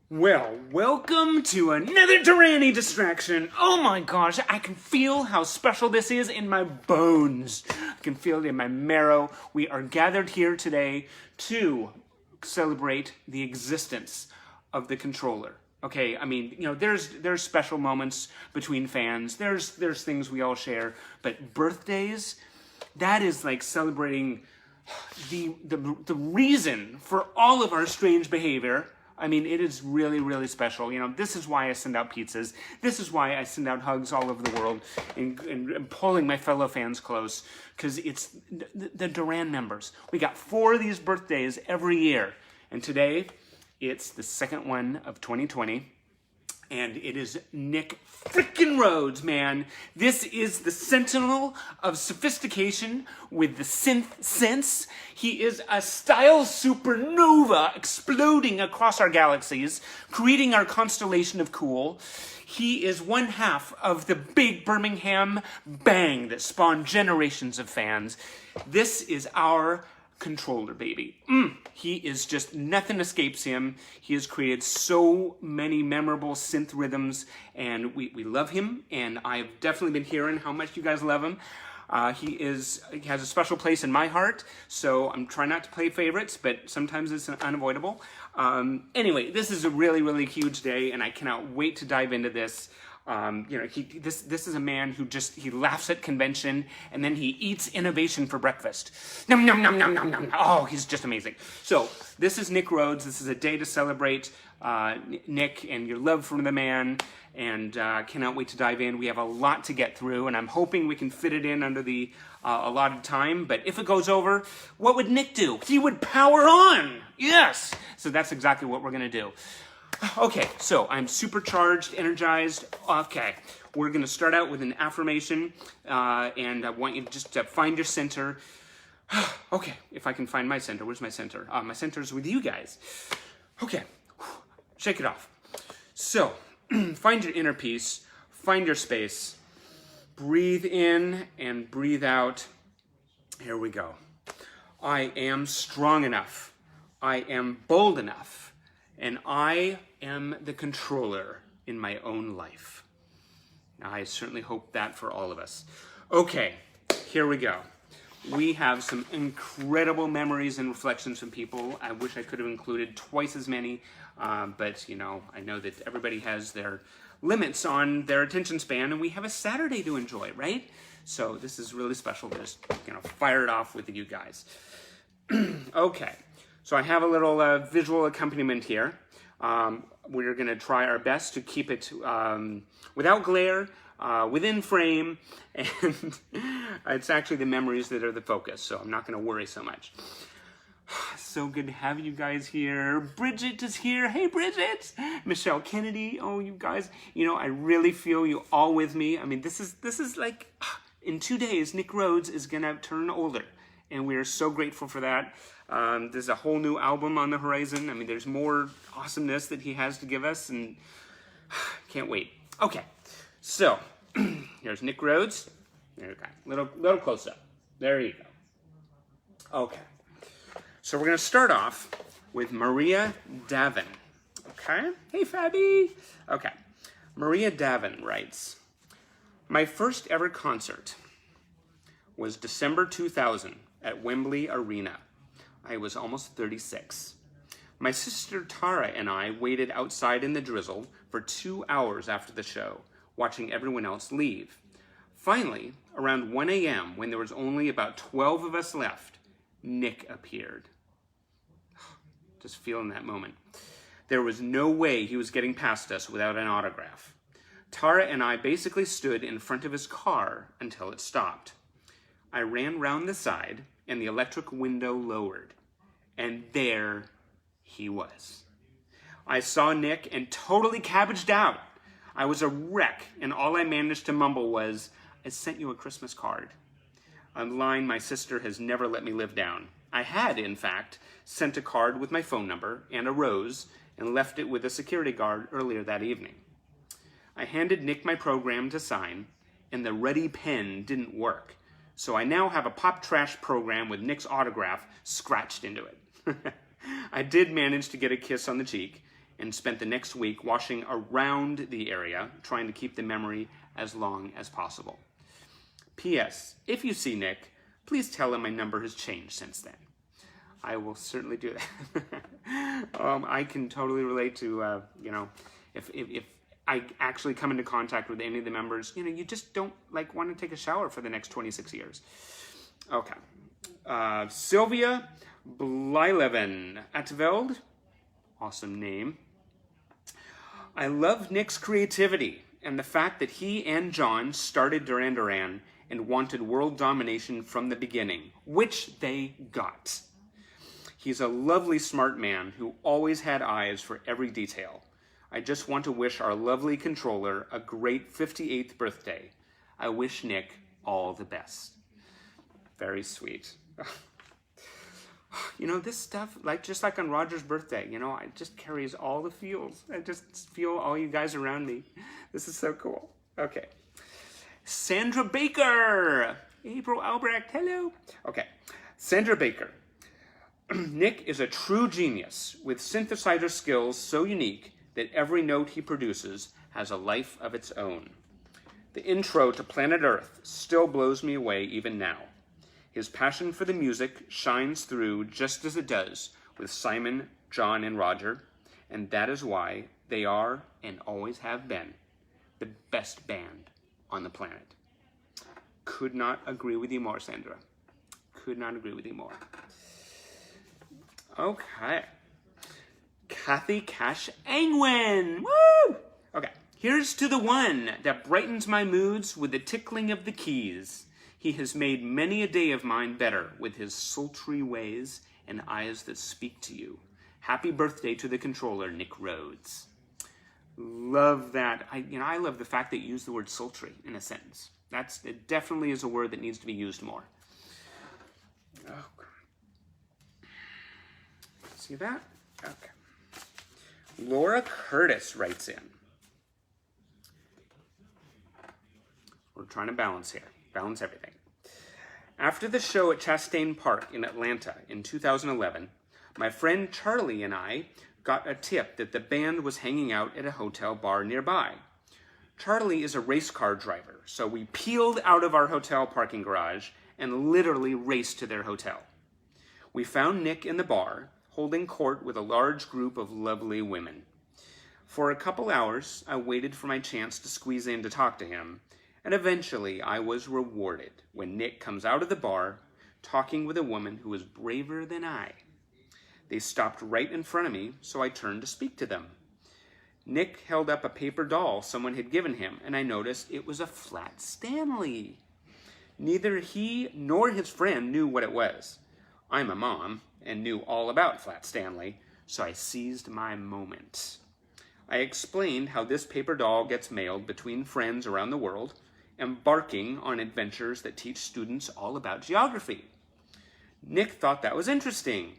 Well, welcome to another Duranie Distraction. Oh my gosh, I can feel how special this is in my bones. I can feel it in my marrow. We are gathered here today to celebrate the existence of the controller. Okay, I mean, there's special moments between fans. There's things we all share, but birthdays, that is like celebrating the reason for all of our strange behavior. I mean, it is really, really special. This is why I send out pizzas. This is why I send out hugs all over the world and pulling my fellow fans close, because it's the Duran members. We got 4 of these birthdays every year, and today it's the second one of 2020. And it is Nick freaking Rhodes, man. This is the sentinel of sophistication with the synth sense. He is a style supernova exploding across our galaxies, creating our constellation of cool. He is one half of the big Birmingham bang that spawned generations of fans. This is our controller, baby. He is just, nothing escapes him. He has created so many memorable synth rhythms, and we love him, and I've definitely been hearing how much you guys love him. He has a special place in my heart, so I'm trying not to play favorites, but sometimes it's unavoidable. Anyway, this is a really, really huge day, and I cannot wait to dive into this. This is a man who he laughs at convention and then he eats innovation for breakfast. Nom, nom, nom, nom, nom, nom. Oh, he's just amazing. So this is Nick Rhodes. This is a day to celebrate Nick and your love for the man, and cannot wait to dive in. We have a lot to get through, and I'm hoping we can fit it in under the allotted time. But if it goes over, what would Nick do? He would power on. Yes. So that's exactly what we're going to do. Okay, so I'm supercharged, energized. Okay, we're going to start out with an affirmation, and I want you just to find your center. Okay, if I can find my center. Where's my center? My center's with you guys. Okay, shake it off. So, find your inner peace, find your space, breathe in and breathe out. Here we go. I am strong enough. I am bold enough. And I am the controller in my own life. I certainly hope that for all of us. Okay, here we go. We have some incredible memories and reflections from people. I wish I could have included twice as many, but I know that everybody has their limits on their attention span, and we have a Saturday to enjoy, right? So this is really special to just fire it off with you guys. Okay. So I have a little visual accompaniment here. We're going to try our best to keep it without glare, within frame, and it's actually the memories that are the focus, so I'm not going to worry so much. So good to have you guys here. Bridget is here. Hey, Bridget! Michelle Kennedy. Oh, you guys. I really feel you all with me. I mean, this is like, in 2 days, Nick Rhodes is going to turn older, and we are so grateful for that. There's a whole new album on the horizon. I mean, there's more awesomeness that he has to give us, and can't wait. Okay, so here's Nick Rhodes. There we go. Little close up. There you go. Okay, so we're gonna start off with Maria Davin. Okay, hey Fabi. Okay, Maria Davin writes, "My first ever concert was December 2000 at Wembley Arena. I was almost 36. My sister Tara and I waited outside in the drizzle for 2 hours after the show, watching everyone else leave. Finally, around 1 a.m., when there was only about 12 of us left, Nick appeared." Just feeling that moment. "There was no way he was getting past us without an autograph. Tara and I basically stood in front of his car until it stopped. I ran round the side, and the electric window lowered, and there he was. I saw Nick and totally cabbaged out. I was a wreck, and all I managed to mumble was, 'I sent you a Christmas card.' A line my sister has never let me live down. I had, in fact, sent a card with my phone number and a rose and left it with a security guard earlier that evening. I handed Nick my program to sign, and the ready pen didn't work. So I now have a pop trash program with Nick's autograph scratched into it. I did manage to get a kiss on the cheek, and spent the next week washing around the area, trying to keep the memory as long as possible. P.S. If you see Nick, please tell him my number has changed since then. I will certainly do that. I can totally relate to, if I actually come into contact with any of the members, you just don't want to take a shower for the next 26 years. Okay. Sylvia Blyleven Atveld. Awesome name. I love Nick's creativity and the fact that he and John started Duran Duran and wanted world domination from the beginning, which they got. He's a lovely, smart man who always had eyes for every detail. I just want to wish our lovely controller a great 58th birthday. I wish Nick all the best. Very sweet. This stuff, just like on Roger's birthday, it just carries all the feels. I just feel all you guys around me. This is so cool. Okay. Sandra Baker. April Albrecht, hello. Okay. Sandra Baker. Nick is a true genius with synthesizer skills so unique that every note he produces has a life of its own. The intro to Planet Earth still blows me away even now. His passion for the music shines through just as it does with Simon, John, and Roger, and that is why they are, and always have been, the best band on the planet. Could not agree with you more, Sandra. Could not agree with you more. Okay. Kathy Cash Angwin. Woo! Okay. Here's to the one that brightens my moods with the tickling of the keys. He has made many a day of mine better with his sultry ways and eyes that speak to you. Happy birthday to the controller, Nick Rhodes. Love that. I love the fact that you use the word sultry in a sentence. It definitely is a word that needs to be used more. Oh, see that? Okay. Laura Curtis writes in. We're trying to balance here. Balance everything. After the show at Chastain Park in Atlanta in 2011, my friend Charlie and I got a tip that the band was hanging out at a hotel bar nearby. Charlie is a race car driver, so we peeled out of our hotel parking garage and literally raced to their hotel. We found Nick in the bar, holding court with a large group of lovely women. For a couple hours, I waited for my chance to squeeze in to talk to him, and eventually I was rewarded when Nick comes out of the bar, talking with a woman who was braver than I. They stopped right in front of me, so I turned to speak to them. Nick held up a paper doll someone had given him, and I noticed it was a Flat Stanley. Neither he nor his friend knew what it was. I'm a mom and knew all about Flat Stanley, so I seized my moment. I explained how this paper doll gets mailed between friends around the world, embarking on adventures that teach students all about geography. Nick thought that was interesting.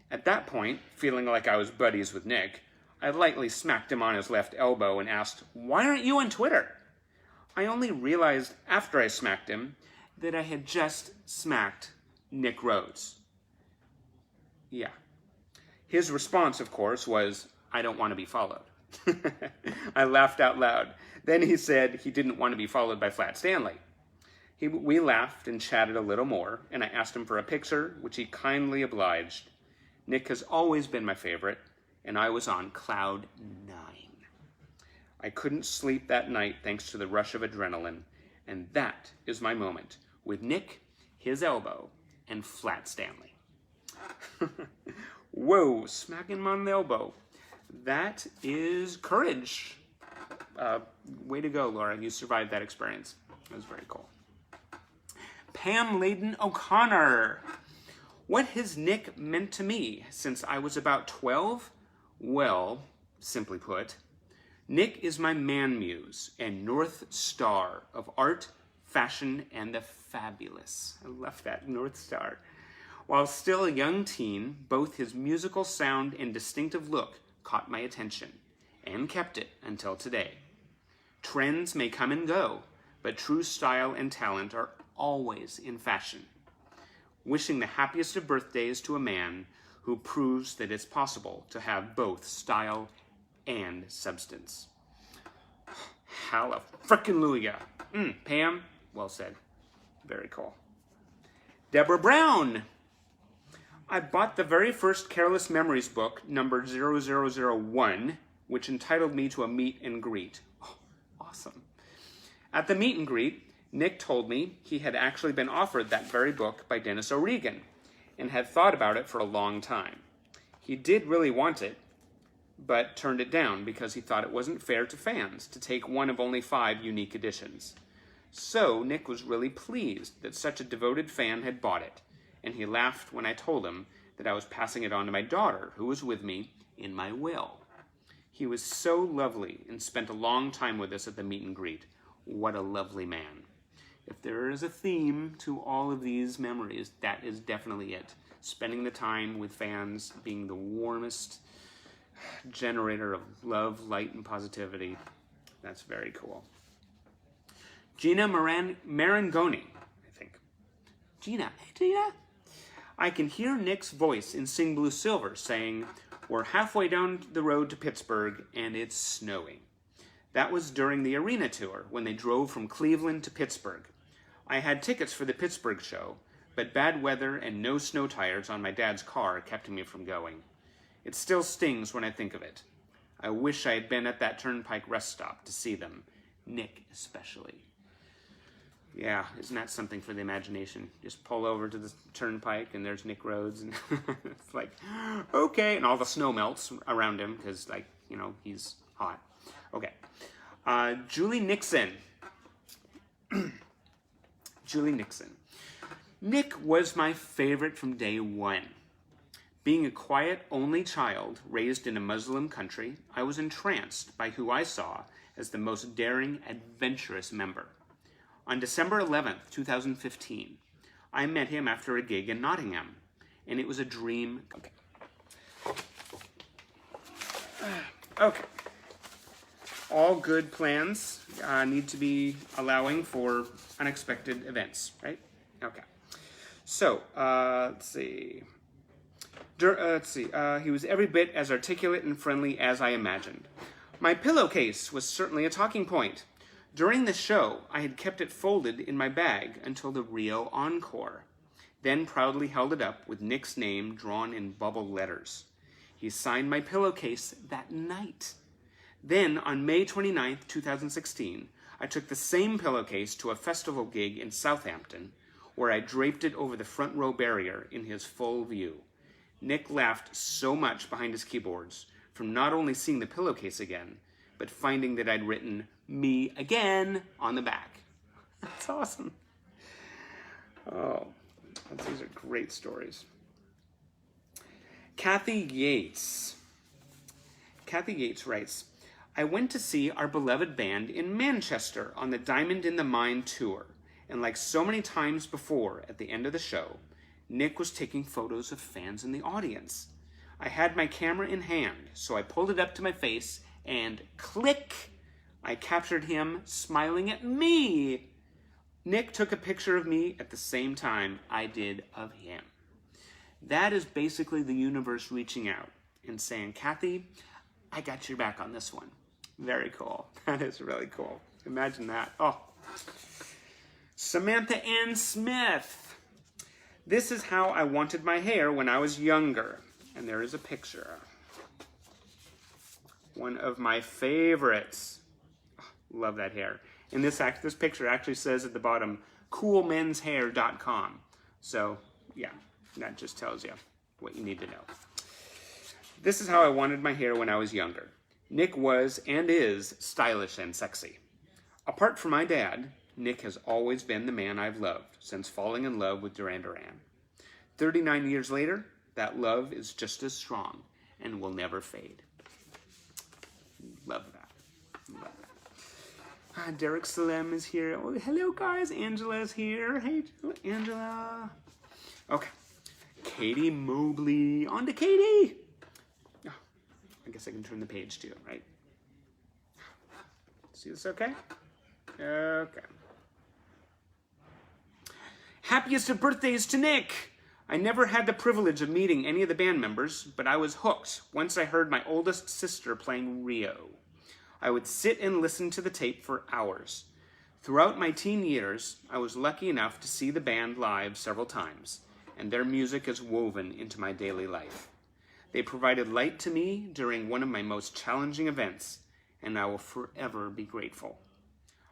At that point, feeling like I was buddies with Nick, I lightly smacked him on his left elbow and asked, "Why aren't you on Twitter?" I only realized after I smacked him that I had just smacked Nick Rhodes. Yeah. His response, of course, was, "I don't want to be followed." I laughed out loud. Then he said he didn't want to be followed by Flat Stanley. We laughed and chatted a little more, and I asked him for a picture, which he kindly obliged. Nick has always been my favorite, and I was on cloud 9. I couldn't sleep that night thanks to the rush of adrenaline, and that is my moment with Nick, his elbow, and Flat Stanley. Whoa, smacking him on the elbow. That is courage. Way to go, Laura. You survived that experience. It was very cool. Pam Layden O'Connor. What has Nick meant to me since I was about 12? Well, simply put, Nick is my man muse and North Star of art, fashion, and the fabulous. I love that, North Star. While still a young teen, both his musical sound and distinctive look caught my attention, and kept it until today. Trends may come and go, but true style and talent are always in fashion. Wishing the happiest of birthdays to a man who proves that it's possible to have both style and substance. Hallelujah. Pam, well said. Very cool. Deborah Brown. I bought the very first Careless Memories book, number 0001, which entitled me to a meet and greet. Oh, awesome. At the meet and greet, Nick told me he had actually been offered that very book by Dennis O'Regan and had thought about it for a long time. He did really want it, but turned it down because he thought it wasn't fair to fans to take one of only 5 unique editions. So Nick was really pleased that such a devoted fan had bought it, and he laughed when I told him that I was passing it on to my daughter, who was with me, in my will. He was so lovely and spent a long time with us at the meet and greet. What a lovely man. If there is a theme to all of these memories, that is definitely it. Spending the time with fans, being the warmest generator of love, light, and positivity. That's very cool. Gina Marangoni, I think. Gina, hey Gina. I can hear Nick's voice in Sing Blue Silver saying, "We're halfway down the road to Pittsburgh and it's snowing." That was during the arena tour when they drove from Cleveland to Pittsburgh. I had tickets for the Pittsburgh show, but bad weather and no snow tires on my dad's car kept me from going. It still stings when I think of it. I wish I had been at that Turnpike rest stop to see them, Nick especially. Yeah, isn't that something for the imagination? Just pull over to the Turnpike and there's Nick Rhodes, and it's like, okay, and all the snow melts around him because, like, you know, he's hot. Okay. Julie Nixon. Julie Nixon. Nick was my favorite from day one. Being a quiet, only child raised in a Muslim country, I was entranced by who I saw as the most daring, adventurous member. On December 11th, 2015, I met him after a gig in Nottingham, and it was a dream. Okay. All good plans need to be allowing for unexpected events, right? Okay. So, let's see. He was every bit as articulate and friendly as I imagined. My pillowcase was certainly a talking point. During the show, I had kept it folded in my bag until the Rio encore, then proudly held it up with Nick's name drawn in bubble letters. He signed my pillowcase that night. Then, on May 29th, 2016, I took the same pillowcase to a festival gig in Southampton, where I draped it over the front row barrier in his full view. Nick laughed so much behind his keyboards from not only seeing the pillowcase again, but finding that I'd written "me again" on the back. That's awesome. Oh, these are great stories. Kathy Yates. Kathy Yates writes, I went to see our beloved band in Manchester on the Diamond in the Mine tour, and like so many times before at the end of the show, Nick was taking photos of fans in the audience. I had my camera in hand, so I pulled it up to my face and click, I captured him smiling at me. Nick took a picture of me at the same time I did of him. That is basically the universe reaching out and saying, Kathy, I got your back on this one. Very cool. That is really cool. Imagine that. Oh. Samantha Ann Smith. This is how I wanted my hair when I was younger. And there is a picture. One of my favorites. Oh, love that hair. And this picture actually says at the bottom, coolmenshair.com. So, yeah, that just tells you what you need to know. This is how I wanted my hair when I was younger. Nick was and is stylish and sexy. Apart from my dad, Nick has always been the man I've loved since falling in love with Duran Duran. 39 years later, that love is just as strong and will never fade. Love that. Love that. Derek Salem is here. Oh, hello, guys. Angela's here. Hey, Angela. Okay. Katie Mobley. On to Katie. Oh, I guess I can turn the page too, right? See this okay? Okay. Happiest of birthdays to Nick. I never had the privilege of meeting any of the band members, but I was hooked once I heard my oldest sister playing Rio. I would sit and listen to the tape for hours. Throughout my teen years, I was lucky enough to see the band live several times, and their music is woven into my daily life. They provided light to me during one of my most challenging events, and I will forever be grateful.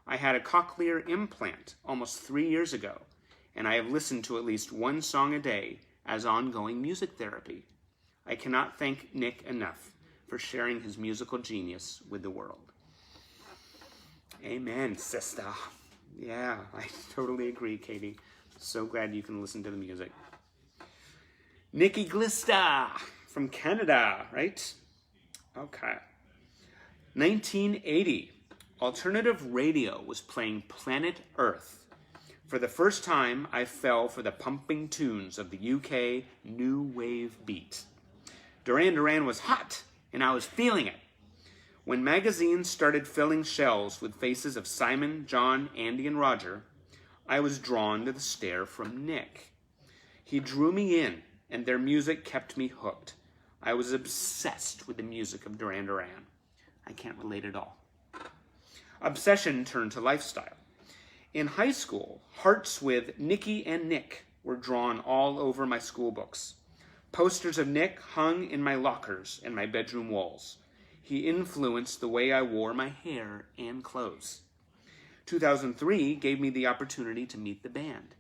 I had a cochlear implant almost 3 years ago, and I have listened to at least one song a day as ongoing music therapy. I cannot thank Nick enough for sharing his musical genius with the world. Amen, sister. Yeah, I totally agree, Katie. So glad you can listen to the music. Nikki Glista from Canada, right? Okay. 1980, alternative radio was playing Planet Earth. For the first time, I fell for the pumping tunes of the UK new wave beat. Duran Duran was hot, and I was feeling it. When magazines started filling shelves with faces of Simon, John, Andy, and Roger, I was drawn to the stare from Nick. He drew me in, and their music kept me hooked. I was obsessed with the music of Duran Duran. I can't relate at all. Obsession turned to lifestyle. In high school, hearts with Nicky and Nick were drawn all over my school books. Posters of Nick hung in my lockers and my bedroom walls. He influenced the way I wore my hair and clothes. 2003 gave me the opportunity to meet the band.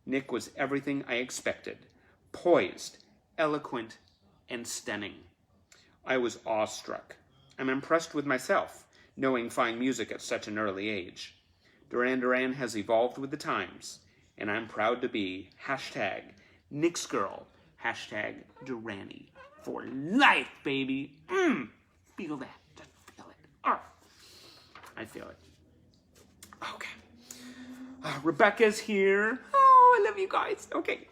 Nick was everything I expected, poised, eloquent, and stunning. I was awestruck. I'm impressed with myself, knowing fine music at such an early age. Duran Duran has evolved with the times, and I'm proud to be #Nick's Girl, #Duranie. For life, baby. Feel that. Just feel it. Oh, I feel it. Okay. Rebecca's here. Oh, I love you guys. Okay.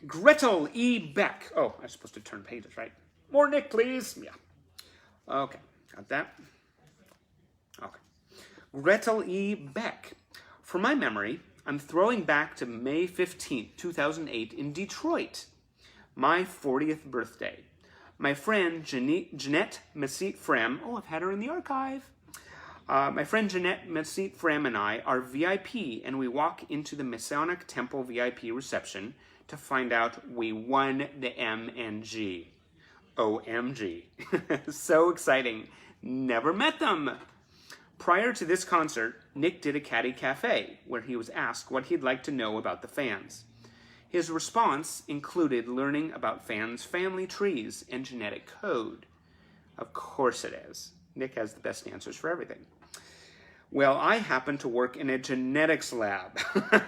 Gretel E. Beck. Oh, I'm supposed to turn pages, right? More Nick, please. Yeah. Okay. Got that? Okay. Gretel E. Beck. For my memory, I'm throwing back to May 15th, 2008 in Detroit. My 40th birthday. My friend Jeanette Messit-Frem, I've had her in the archive. My friend Jeanette Messit-Frem and I are VIP, and we walk into the Masonic Temple VIP reception to find out we won the MNG. OMG. So exciting. Never met them. Prior to this concert, Nick did a Caddy Cafe, where he was asked what he'd like to know about the fans. His response included learning about fans' family trees and genetic code. Of course it is. Nick has the best answers for everything. Well, I happen to work in a genetics lab,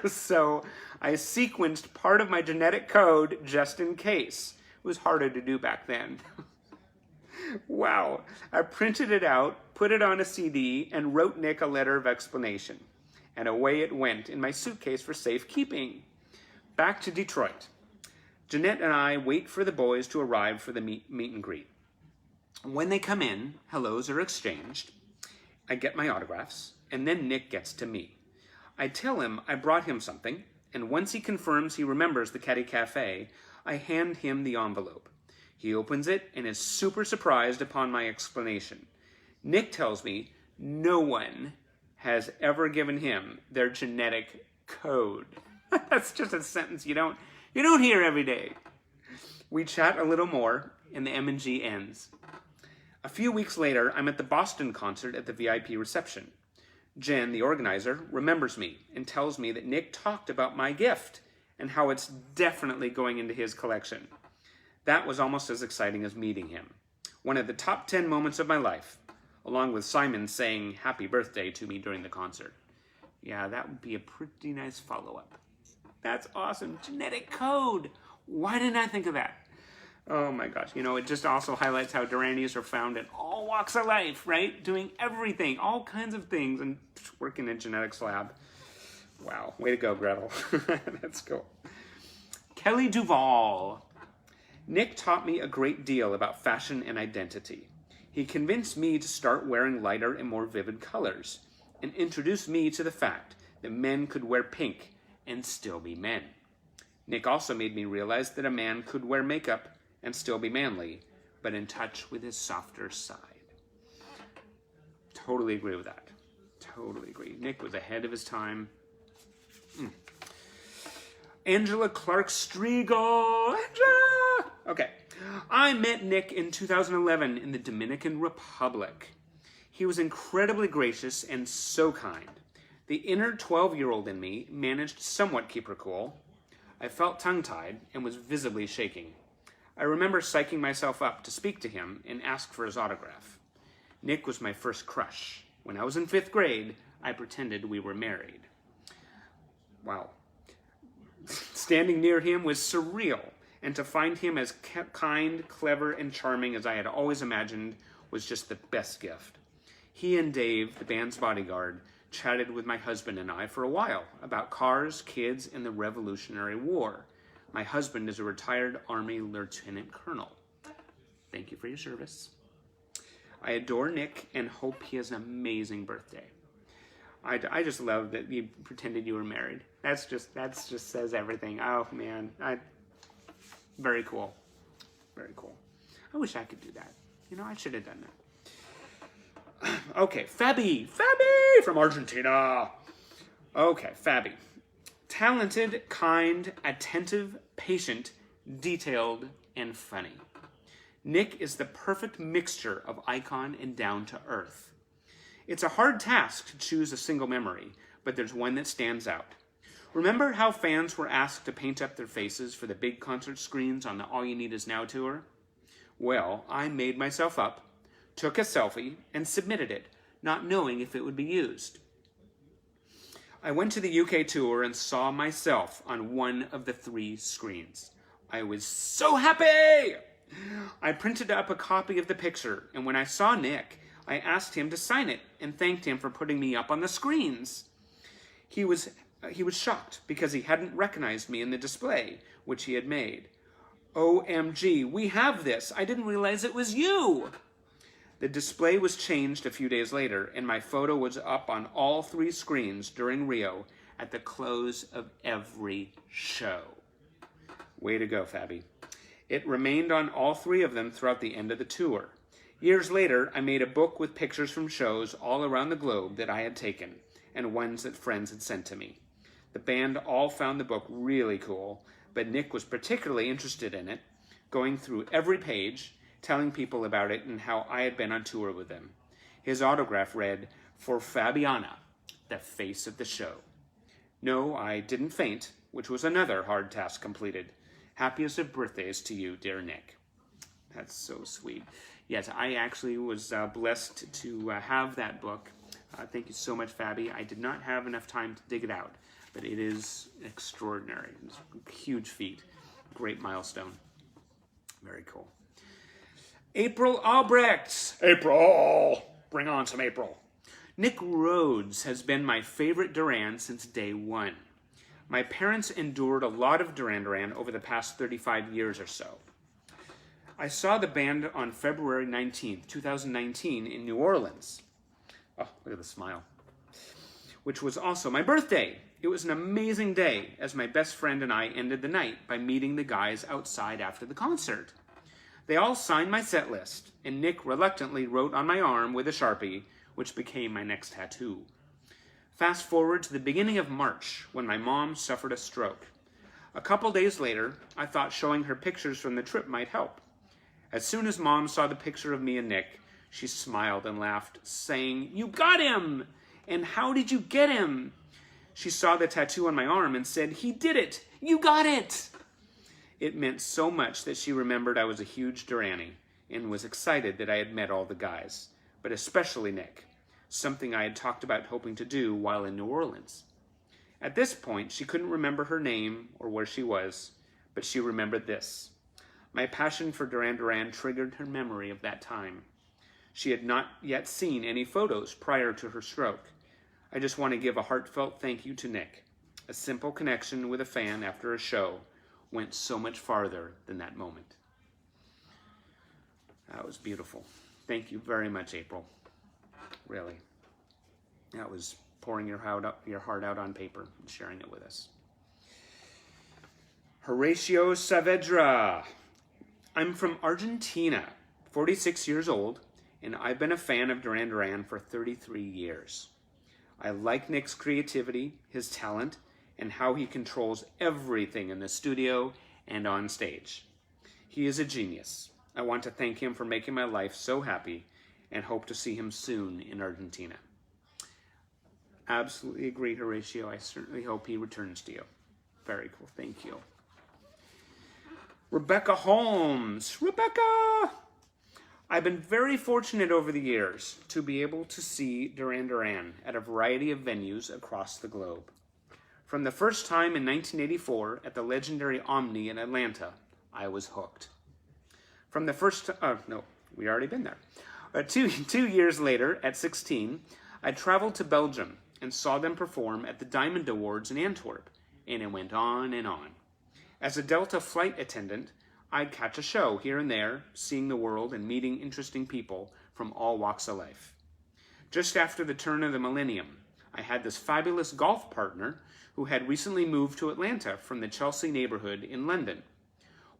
so I sequenced part of my genetic code just in case. It was harder to do back then. Wow. I printed it out, put it on a CD, and wrote Nick a letter of explanation. And away it went in my suitcase for safekeeping. Back to Detroit. Jeanette and I wait for the boys to arrive for the meet and greet. When they come in, hellos are exchanged. I get my autographs, and then Nick gets to me. I tell him I brought him something, and once he confirms he remembers the Caddy Cafe, I hand him the envelope. He opens it and is super surprised upon my explanation. Nick tells me no one has ever given him their genetic code. That's just a sentence you don't hear every day. We chat a little more, and the M&G ends. A few weeks later, I'm at the Boston concert at the VIP reception. Jen, the organizer, remembers me and tells me that Nick talked about my gift and how it's definitely going into his collection. That was almost as exciting as meeting him. One of the top 10 moments of my life, along with Simon saying happy birthday to me during the concert. Yeah, that would be a pretty nice follow-up. That's awesome. Genetic code. Why didn't I think of that? Oh my gosh. It just also highlights how Duranis are found in all walks of life, right? Doing everything, all kinds of things, and working in a genetics lab. Wow. Way to go, Gretel. That's cool. Kelly Duvall. Nick taught me a great deal about fashion and identity. He convinced me to start wearing lighter and more vivid colors, and introduced me to the fact that men could wear pink and still be men. Nick also made me realize that a man could wear makeup and still be manly, but in touch with his softer side. Totally agree with that. Totally agree. Nick was ahead of his time. Angela Clark Striegel. Angela! Okay. I met Nick in 2011 in the Dominican Republic. He was incredibly gracious and so kind. The inner 12-year-old in me managed to somewhat keep her cool. I felt tongue-tied and was visibly shaking. I remember psyching myself up to speak to him and ask for his autograph. Nick was my first crush. When I was in 5th grade, I pretended we were married. Wow. Standing near him was surreal, and to find him as kind, clever, and charming as I had always imagined was just the best gift. He and Dave, the band's bodyguard, chatted with my husband and I for a while about cars, kids, and the Revolutionary War. My husband is a retired Army Lieutenant Colonel. Thank you for your service. I adore Nick and hope he has an amazing birthday. I just love that you pretended you were married. That's just says everything. Oh man, very cool, very cool. I wish I could do that. You know, I should have done that. Okay, Fabi from Argentina. Okay, Fabi. Talented, kind, attentive, patient, detailed, and funny. Nick is the perfect mixture of icon and down to earth. It's a hard task to choose a single memory, but there's one that stands out. Remember how fans were asked to paint up their faces for the big concert screens on the All You Need Is Now tour? Well, I made myself up, took a selfie, and submitted it, not knowing if it would be used. I went to the UK tour and saw myself on one of the 3 screens. I was so happy! I printed up a copy of the picture, and when I saw Nick, I asked him to sign it and thanked him for putting me up on the screens. He was shocked because he hadn't recognized me in the display, which he had made. OMG, we have this. I didn't realize it was you. The display was changed a few days later, and my photo was up on all 3 screens during Rio at the close of every show. Way to go, Fabi. It remained on all 3 of them throughout the end of the tour. Years later, I made a book with pictures from shows all around the globe that I had taken, and ones that friends had sent to me. The band all found the book really cool, but Nick was particularly interested in it, going through every page, telling people about it and how I had been on tour with them. His autograph read, "For Fabiana, the face of the show." No, I didn't faint, which was another hard task completed. Happiest of birthdays to you, dear Nick. That's so sweet. Yes, I actually was blessed to have that book. Thank you so much, Fabi. I did not have enough time to dig it out, but it is extraordinary. It's a huge feat. Great milestone. Very cool. April Albrecht. April! Bring on some April. Nick Rhodes has been my favorite Duran since day one. My parents endured a lot of Duran Duran over the past 35 years or so. I saw the band on February 19th, 2019 in New Orleans. Oh, look at the smile. Which was also my birthday. It was an amazing day as my best friend and I ended the night by meeting the guys outside after the concert. They all signed my set list, and Nick reluctantly wrote on my arm with a Sharpie, which became my next tattoo. Fast forward to the beginning of March, when my mom suffered a stroke. A couple days later, I thought showing her pictures from the trip might help. As soon as Mom saw the picture of me and Nick, she smiled and laughed, saying, "You got him! And how did you get him?" She saw the tattoo on my arm and said, "He did it! You got it!" It meant so much that she remembered I was a huge Duranie and was excited that I had met all the guys, but especially Nick, something I had talked about hoping to do while in New Orleans. At this point, she couldn't remember her name or where she was, but she remembered this. My passion for Duran Duran triggered her memory of that time. She had not yet seen any photos prior to her stroke. I just want to give a heartfelt thank you to Nick. A simple connection with a fan after a show went so much farther than that moment. That was beautiful. Thank you very much, April. Really. That was pouring your heart out on paper and sharing it with us. Horatio Saavedra. I'm from Argentina, 46 years old, and I've been a fan of Duran Duran for 33 years. I like Nick's creativity, his talent, and how he controls everything in the studio and on stage. He is a genius. I want to thank him for making my life so happy and hope to see him soon in Argentina. Absolutely agree, Horatio. I certainly hope he returns to you. Very cool. Thank you. Rebecca Holmes. Rebecca! I've been very fortunate over the years to be able to see Duran Duran at a variety of venues across the globe. From the first time in 1984 at the legendary Omni in Atlanta, I was hooked. From the first, no, we already been there. 2 years later, at 16, I traveled to Belgium and saw them perform at the Diamond Awards in Antwerp, and it went on and on. As a Delta flight attendant, I'd catch a show here and there, seeing the world and meeting interesting people from all walks of life. Just after the turn of the millennium, I had this fabulous golf partner who had recently moved to Atlanta from the Chelsea neighborhood in London.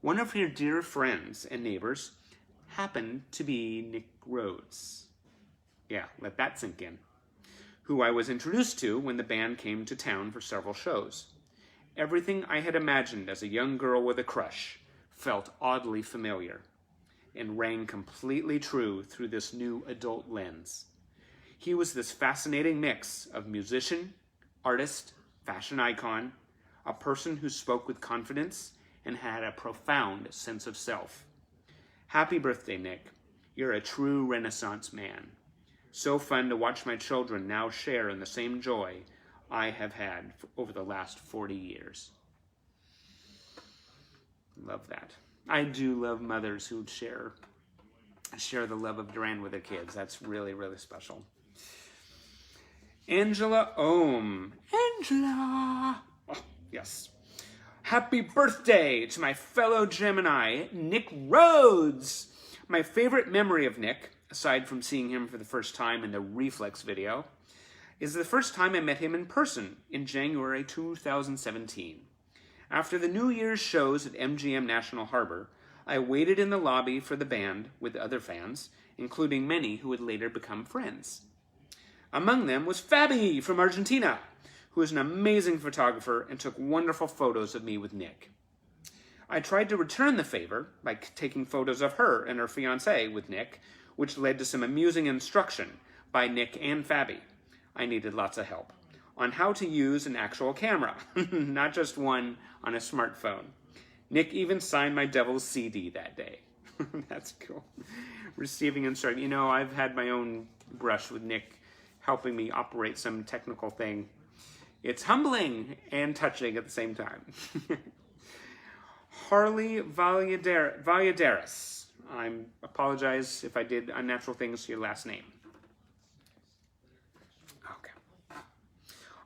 One of her dear friends and neighbors happened to be Nick Rhodes. Yeah, let that sink in. Who I was introduced to when the band came to town for several shows. Everything I had imagined as a young girl with a crush felt oddly familiar and rang completely true through this new adult lens. He was this fascinating mix of musician, artist, fashion icon, a person who spoke with confidence and had a profound sense of self. Happy birthday, Nick. You're a true Renaissance man. So fun to watch my children now share in the same joy I have had over the last 40 years. Love that. I do love mothers who share the love of Duran with their kids. That's really, really special. Angela Ohm. Angela! Oh, yes. Happy birthday to my fellow Gemini, Nick Rhodes. My favorite memory of Nick, aside from seeing him for the first time in the Reflex video, is the first time I met him in person in January 2017. After the New Year's shows at MGM National Harbor, I waited in the lobby for the band with other fans, including many who would later become friends. Among them was Fabi from Argentina, who is an amazing photographer and took wonderful photos of me with Nick. I tried to return the favor by taking photos of her and her fiancé with Nick, which led to some amusing instruction by Nick and Fabi. I needed lots of help on how to use an actual camera, not just one on a smartphone. Nick even signed my Devil's CD that day. That's cool. Receiving instruction. You know, I've had my own brush with Nick helping me operate some technical thing. It's humbling and touching at the same time. Harley Valladares. I apologize if I did unnatural things to your last name. Okay.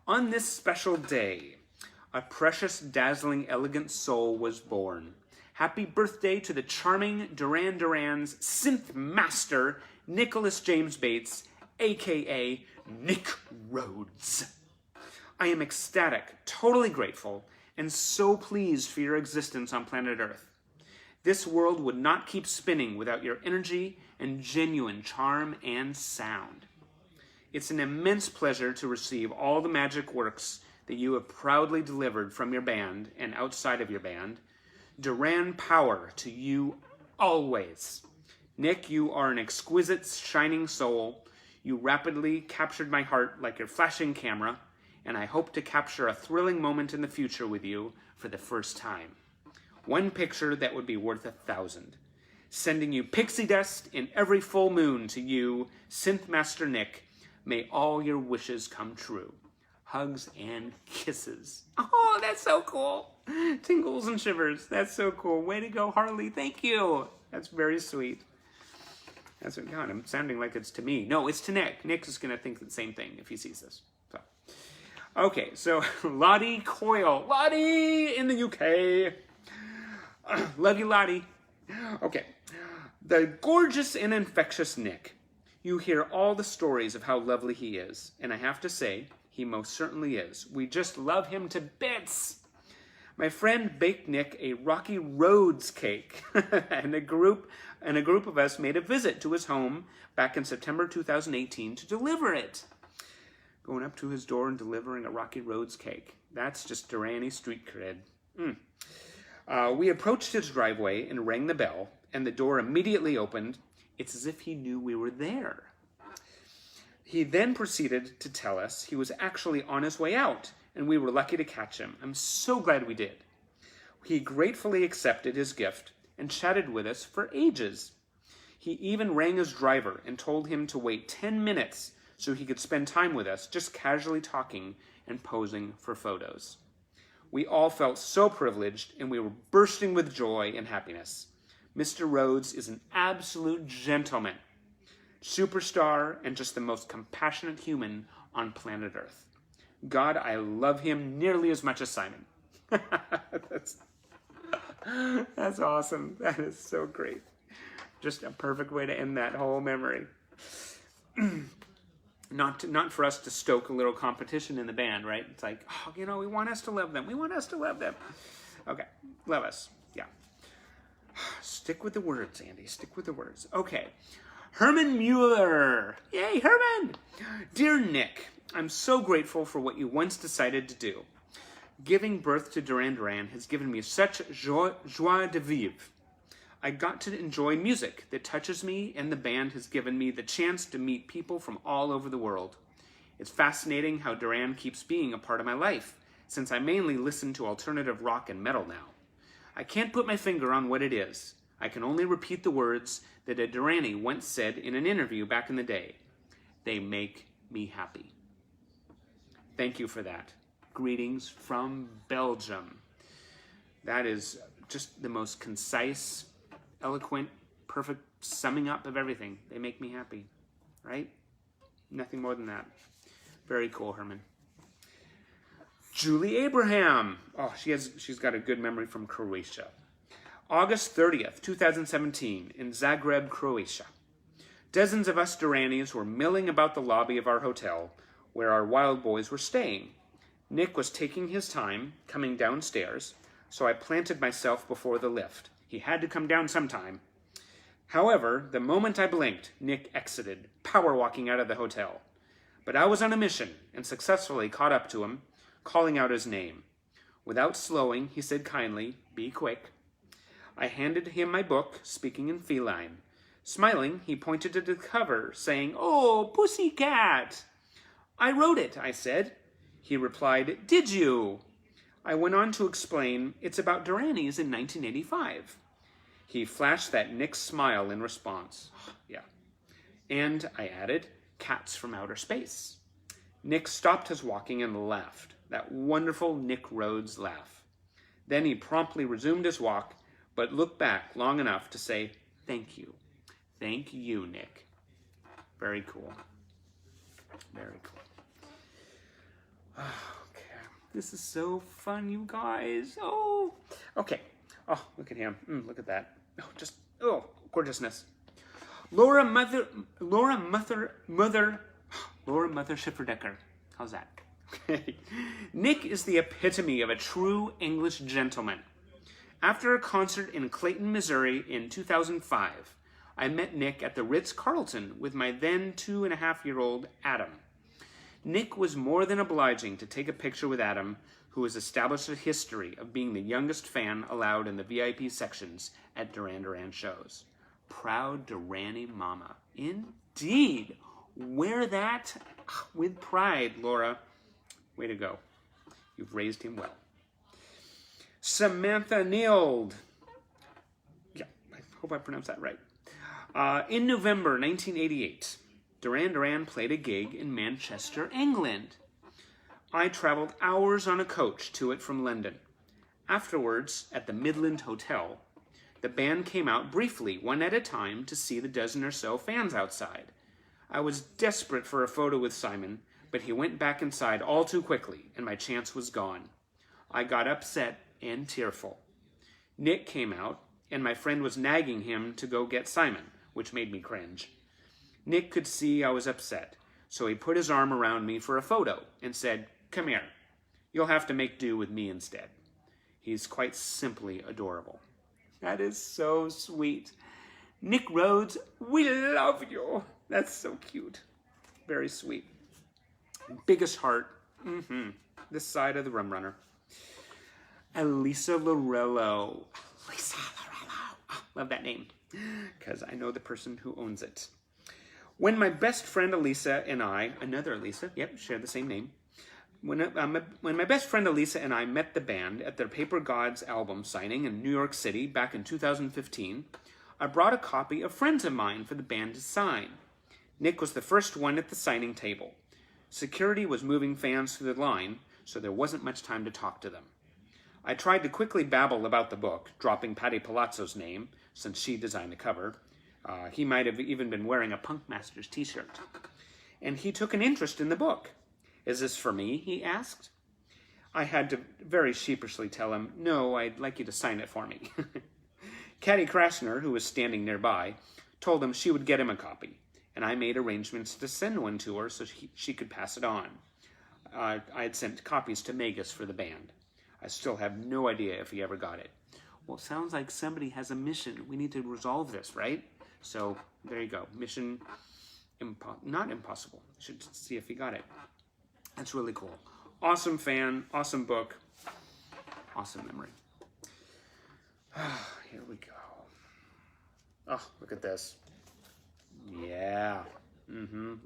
On this special day, a precious, dazzling, elegant soul was born. Happy birthday to the charming Duran Duran's synth master, Nicholas James Bates, a.k.a. Nick Rhodes. I am ecstatic, totally grateful, and so pleased for your existence on planet Earth. This world would not keep spinning without your energy and genuine charm and sound. It's an immense pleasure to receive all the magic works that you have proudly delivered from your band and outside of your band. Duran power to you always. Nick, you are an exquisite, shining soul. You rapidly captured my heart like your flashing camera, and I hope to capture a thrilling moment in the future with you for the first time. One picture that would be worth 1,000. Sending you pixie dust in every full moon to you, Synth Master Nick. May all your wishes come true. Hugs and kisses. Oh, that's so cool. Tingles and shivers. That's so cool. Way to go, Harley. Thank you. That's very sweet. That's what, God, I'm sounding like it's to me. No, it's to Nick. Nick is going to think the same thing if he sees this. So, okay, so Lottie Coyle. Lottie in the UK. Love you, Lottie. Okay. The gorgeous and infectious Nick. You hear all the stories of how lovely he is, and I have to say, he most certainly is. We just love him to bits. My friend baked Nick a Rocky Roads cake, and a group of us made a visit to his home back in September 2018 to deliver it. Going up to his door and delivering a Rocky Roads cake. That's just Duranie street cred. We approached his driveway and rang the bell, and the door immediately opened. It's as if he knew we were there. He then proceeded to tell us he was actually on his way out, and we were lucky to catch him. I'm so glad we did. He gratefully accepted his gift and chatted with us for ages. He even rang his driver and told him to wait 10 minutes so he could spend time with us, just casually talking and posing for photos. We all felt so privileged, and we were bursting with joy and happiness. Mr. Rhodes is an absolute gentleman, superstar, and just the most compassionate human on planet Earth. God, I love him nearly as much as Simon. That's awesome. That is so great. Just a perfect way to end that whole memory. Not for us to stoke a little competition in the band, right? It's like, oh, we want us to love them. We want us to love them. Okay, love us. Yeah. Stick with the words, Andy. Stick with the words. Okay. Herman Mueller. Yay, Herman! Dear Nick, I'm so grateful for what you once decided to do. Giving birth to Duran Duran has given me such joie de vivre. I got to enjoy music that touches me, and the band has given me the chance to meet people from all over the world. It's fascinating how Duran keeps being a part of my life, since I mainly listen to alternative rock and metal now. I can't put my finger on what it is. I can only repeat the words that a Duranie once said in an interview back in the day. They make me happy. Thank you for that. Greetings from Belgium. That is just the most concise, eloquent, perfect summing up of everything. They make me happy, right? Nothing more than that. Very cool, Herman. Julie Abraham. Oh, she's got a good memory from Croatia. August 30th, 2017, in Zagreb, Croatia. Dozens of us Duranis were milling about the lobby of our hotel, where our wild boys were staying. Nick was taking his time coming downstairs, so I planted myself before the lift. He had to come down sometime. However, the moment I blinked, Nick exited, power walking out of the hotel. But I was on a mission and successfully caught up to him, calling out his name. Without slowing, he said kindly, "Be quick." I handed him my book, Speaking in Feline. Smiling, he pointed to the cover, saying, "Oh, pussycat." "I wrote it," I said. He replied, "Did you?" I went on to explain, it's about Duranis in 1985. He flashed that Nick smile in response. Yeah. And, I added, cats from outer space. Nick stopped his walking and laughed, that wonderful Nick Rhodes laugh. Then he promptly resumed his walk, but looked back long enough to say, "Thank you. Thank you, Nick." Very cool. Very cool. Okay. This is so fun, you guys. Oh. Okay. Oh, look at him. Look at that. Oh, gorgeousness. Laura Mother Schifferdecker. How's that? Okay. Nick is the epitome of a true English gentleman. After a concert in Clayton, Missouri in 2005, I met Nick at the Ritz-Carlton with my then 2.5-year-old Adam. Nick was more than obliging to take a picture with Adam, who has established a history of being the youngest fan allowed in the VIP sections at Duran Duran shows. Proud Duranie mama. Indeed. Wear that with pride, Laura. Way to go. You've raised him well. Samantha Neild. Yeah, I hope I pronounced that right. In November 1988, Duran Duran played a gig in Manchester, England. I traveled hours on a coach to it from London. Afterwards, at the Midland Hotel, the band came out briefly, one at a time, to see the dozen or so fans outside. I was desperate for a photo with Simon, but he went back inside all too quickly, and my chance was gone. I got upset and tearful. Nick came out, and my friend was nagging him to go get Simon, which made me cringe. Nick could see I was upset, so he put his arm around me for a photo and said, "Come here. You'll have to make do with me instead." He's quite simply adorable. That is so sweet. Nick Rhodes, we love you. That's so cute. Very sweet. Biggest heart. This side of the rum runner. Elisa Lorello. Elisa Lorello. Oh, love that name. Because I know the person who owns it. When my best friend Elisa and I, another Elisa, yep, share the same name. When my best friend Elisa and I met the band at their Paper Gods album signing in New York City back in 2015, I brought a copy of friends of mine for the band to sign. Nick was the first one at the signing table. Security was moving fans through the line, so there wasn't much time to talk to them. I tried to quickly babble about the book, dropping Patty Palazzo's name, since she designed the cover. He might have even been wearing a Punk Masters t-shirt. And he took an interest in the book. "Is this for me?" he asked. I had to very sheepishly tell him, "No, I'd like you to sign it for me." Caddy Krasner, who was standing nearby, told him she would get him a copy, and I made arrangements to send one to her so she could pass it on. I had sent copies to Magus for the band. I still have no idea if he ever got it. Well, it sounds like somebody has a mission. We need to resolve this, right? So, there you go. Mission not impossible. Should see if he got it. That's really cool. Awesome fan, awesome book, awesome memory. Here we go. Oh, look at this. Yeah.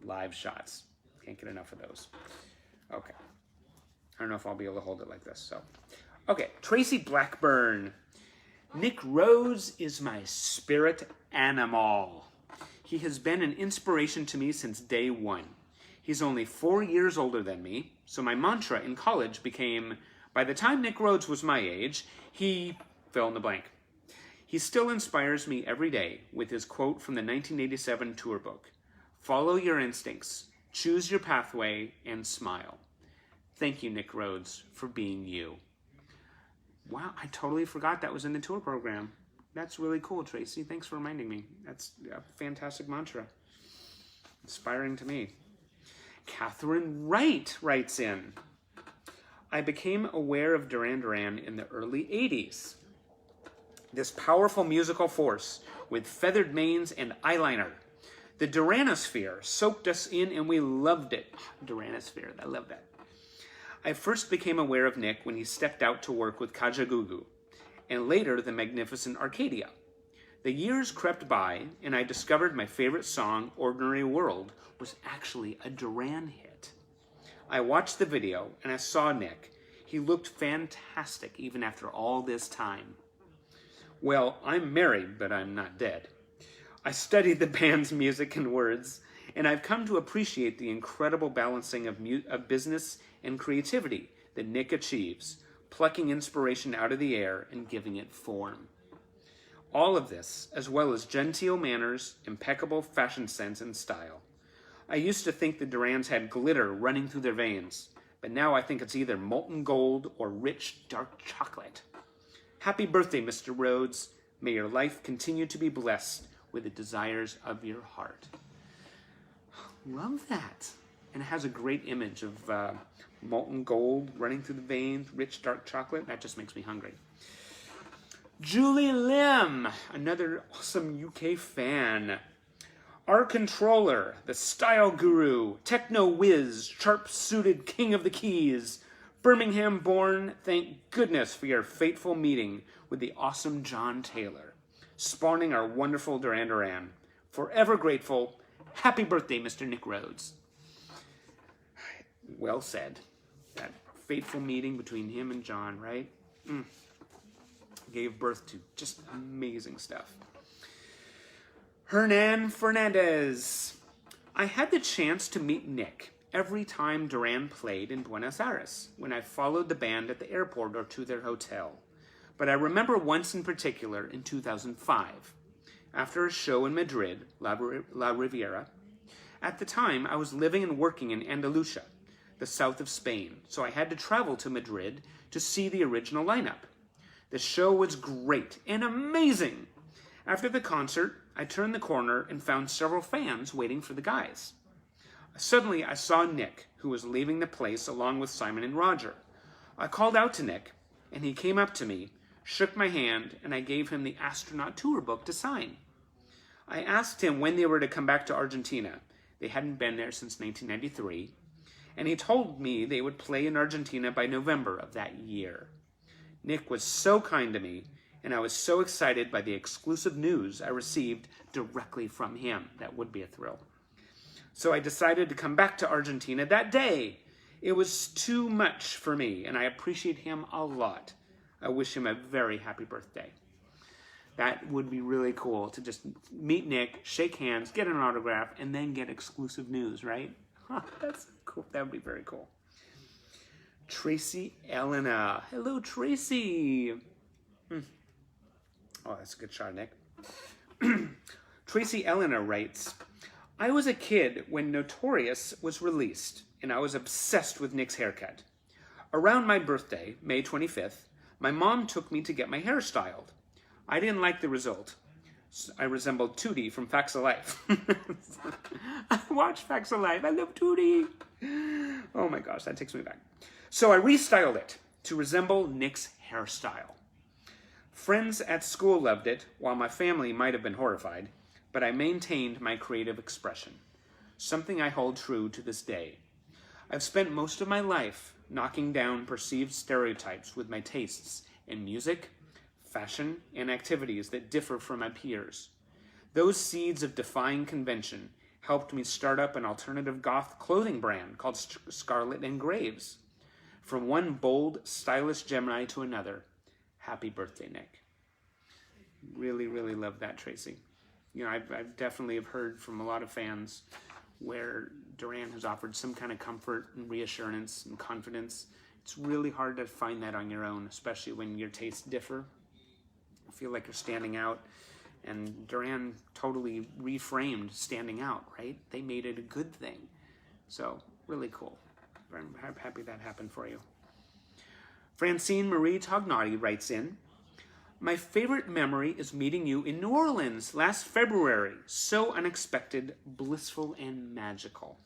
Live shots. Can't get enough of those. Okay. I don't know if I'll be able to hold it like this. So, okay. Tracy Blackburn. Nick Rhodes is my spirit animal. He has been an inspiration to me since day one. He's only 4 years older than me, so my mantra in college became, by the time Nick Rhodes was my age, he fill in the blank. He still inspires me every day with his quote from the 1987 tour book, "Follow your instincts, choose your pathway, and smile." Thank you, Nick Rhodes, for being you. Wow, I totally forgot that was in the tour program. That's really cool, Tracy. Thanks for reminding me. That's a fantastic mantra. Inspiring to me. Catherine Wright writes in, "I became aware of Duran Duran in the early 80s. This powerful musical force with feathered manes and eyeliner. The Duranosphere soaked us in and we loved it." Duranosphere, I love that. I first became aware of Nick when he stepped out to work with Kajagoogoo, and later the magnificent Arcadia. The years crept by, and I discovered my favorite song, "Ordinary World," was actually a Duran hit. I watched the video, and I saw Nick. He looked fantastic even after all this time. Well, I'm married, but I'm not dead. I studied the band's music and words, and I've come to appreciate the incredible balancing of business and creativity that Nick achieves, plucking inspiration out of the air and giving it form. All of this, as well as genteel manners, impeccable fashion sense, and style. I used to think the Durans had glitter running through their veins, but now I think it's either molten gold or rich, dark chocolate. Happy birthday, Mr. Rhodes. May your life continue to be blessed with the desires of your heart. Love that. And it has a great image of molten gold running through the veins, rich, dark chocolate. That just makes me hungry. Julie Lim, another awesome UK fan. Our controller, the style guru, techno whiz, sharp-suited king of the keys, Birmingham born, thank goodness for your fateful meeting with the awesome John Taylor, spawning our wonderful Duran Duran. Forever grateful. Happy birthday, Mr. Nick Rhodes. Well said. That fateful meeting between him and John, right? Gave birth to just amazing stuff. Hernan Fernandez. I had the chance to meet Nick every time Duran played in Buenos Aires when I followed the band at the airport or to their hotel. But I remember once in particular in 2005, after a show in Madrid, La Riviera. At the time, I was living and working in Andalusia, the south of Spain, so I had to travel to Madrid to see the original lineup. The show was great and amazing. After the concert, I turned the corner and found several fans waiting for the guys. Suddenly, I saw Nick, who was leaving the place along with Simon and Roger. I called out to Nick, and he came up to me, shook my hand, and I gave him the astronaut tour book to sign. I asked him when they were to come back to Argentina. They hadn't been there since 1993, and he told me they would play in Argentina by November of that year. Nick was so kind to me, and I was so excited by the exclusive news I received directly from him. That would be a thrill. So I decided to come back to Argentina that day. It was too much for me, and I appreciate him a lot. I wish him a very happy birthday. That would be really cool to just meet Nick, shake hands, get an autograph, and then get exclusive news, right? Huh, that's cool. That would be very cool. Tracy Elena. Hello, Tracy. Oh, that's a good shot, Nick. Tracy Elena writes, I was a kid when Notorious was released, and I was obsessed with Nick's haircut. Around my birthday, May 25th, my mom took me to get my hair styled. I didn't like the result. I resembled Tootie from Facts of Life. I watch Facts of Life. I love Tootie. Oh my gosh, that takes me back. So I restyled it to resemble Nick's hairstyle. Friends at school loved it, while my family might have been horrified, but I maintained my creative expression, something I hold true to this day. I've spent most of my life knocking down perceived stereotypes with my tastes in music, fashion, and activities that differ from my peers. Those seeds of defying convention helped me start up an alternative goth clothing brand called Scarlet and Graves. From one bold, stylish Gemini to another. Happy birthday, Nick. Really, really love that, Tracy. You know, I've definitely have heard from a lot of fans where Duran has offered some kind of comfort and reassurance and confidence. It's really hard to find that on your own, especially when your tastes differ. I feel like you're standing out, and Duran totally reframed standing out, right? They made it a good thing. So, really cool. I'm happy that happened for you. Francine Marie Tognotti writes in, my favorite memory is meeting you in New Orleans last February. So unexpected, blissful, and magical.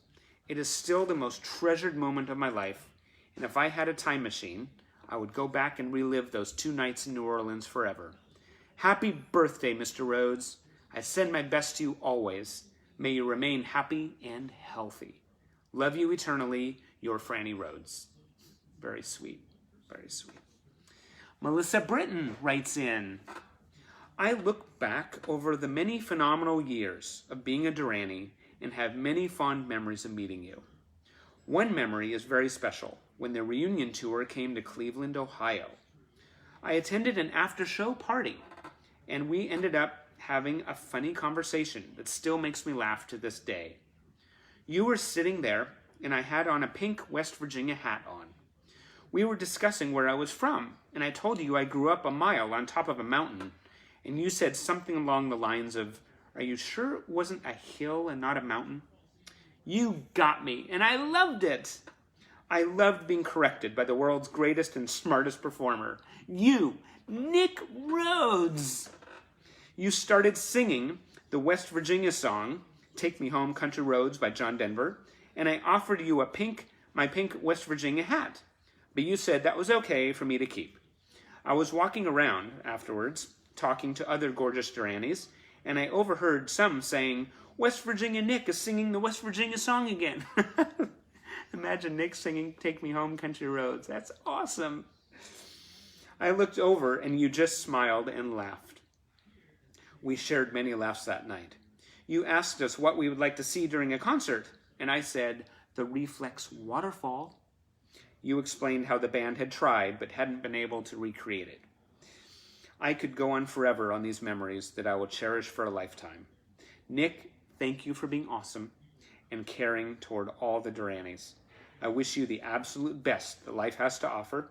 It is still the most treasured moment of my life, and if I had a time machine, I would go back and relive those 2 nights in New Orleans forever. Happy birthday, Mr. Rhodes. I send my best to you always. May you remain happy and healthy. Love you eternally, your Franny Rhodes. Very sweet, very sweet. Melissa Britton writes in, I look back over the many phenomenal years of being a Duranie and have many fond memories of meeting you. One memory is very special, when the reunion tour came to Cleveland, Ohio. I attended an after-show party, and we ended up having a funny conversation that still makes me laugh to this day. You were sitting there, and I had on a pink West Virginia hat on. We were discussing where I was from, and I told you I grew up a mile on top of a mountain, and you said something along the lines of, are you sure it wasn't a hill and not a mountain? You got me, and I loved it. I loved being corrected by the world's greatest and smartest performer. You, Nick Rhodes. You started singing the West Virginia song, Take Me Home Country Roads by John Denver, and I offered you my pink West Virginia hat. But you said that was okay for me to keep. I was walking around afterwards, talking to other gorgeous Duranis, and I overheard some saying, West Virginia Nick is singing the West Virginia song again. Imagine Nick singing Take Me Home Country Roads. That's awesome. I looked over and you just smiled and laughed. We shared many laughs that night. You asked us what we would like to see during a concert, and I said, the Reflex Waterfall. You explained how the band had tried but hadn't been able to recreate it. I could go on forever on these memories that I will cherish for a lifetime. Nick, thank you for being awesome and caring toward all the Duranis. I wish you the absolute best that life has to offer,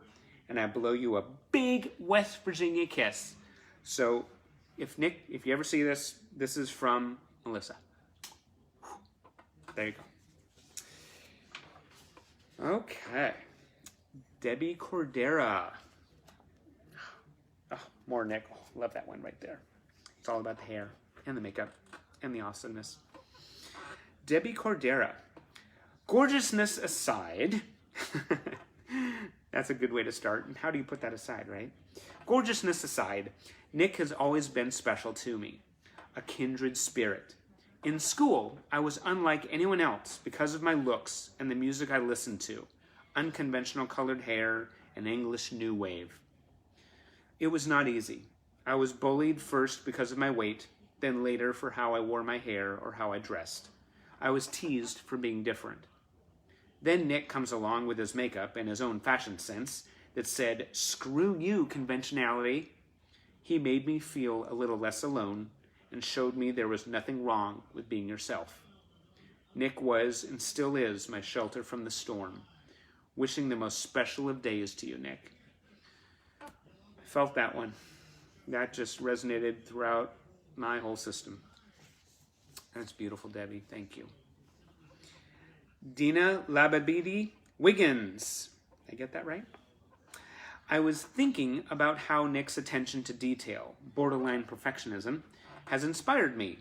and I blow you a big West Virginia kiss. So, if you ever see this, this is from Melissa. There you go. Okay. Debbie Cordera. Oh, more Nick. Oh, love that one right there. It's all about the hair and the makeup and the awesomeness. Debbie Cordera. Gorgeousness aside, That's a good way to start. And how do you put that aside, right? Gorgeousness aside, Nick has always been special to me, a kindred spirit. In school, I was unlike anyone else because of my looks and the music I listened to, unconventional colored hair and English new wave. It was not easy. I was bullied first because of my weight, then later for how I wore my hair or how I dressed. I was teased for being different. Then Nick comes along with his makeup and his own fashion sense that said, "Screw you, conventionality." He made me feel a little less alone and showed me there was nothing wrong with being yourself. Nick was and still is my shelter from the storm. Wishing the most special of days to you, Nick. I felt that one. That just resonated throughout my whole system. That's beautiful, Debbie. Thank you. Dina Lababidi Wiggins. Did I get that right? I was thinking about how Nick's attention to detail, borderline perfectionism, has inspired me.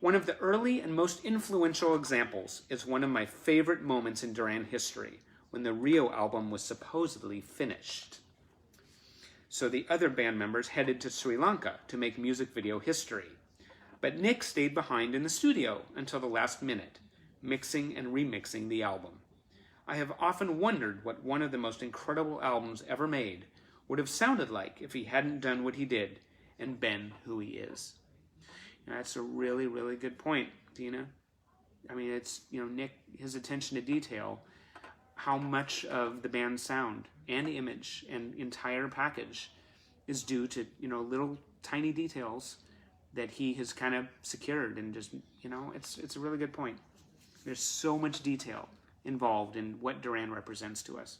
One of the early and most influential examples is one of my favorite moments in Duran history, when the Rio album was supposedly finished. So the other band members headed to Sri Lanka to make music video history. But Nick stayed behind in the studio until the last minute, mixing and remixing the album. I have often wondered what one of the most incredible albums ever made would have sounded like if he hadn't done what he did and been who he is. That's a really, really good point, Dina. I mean, it's, Nick, his attention to detail, how much of the band's sound and image and entire package is due to, little tiny details that he has kind of secured, and just, it's a really good point. There's so much detail involved in what Duran represents to us.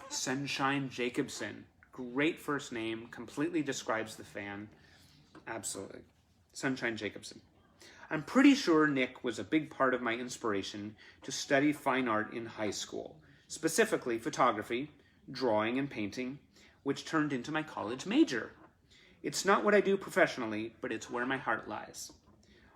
Sunshine Jacobson. Great first name, completely describes the fan. Absolutely. Sunshine Jacobson. I'm pretty sure Nick was a big part of my inspiration to study fine art in high school, specifically photography, drawing, and painting, which turned into my college major. It's not what I do professionally, but it's where my heart lies.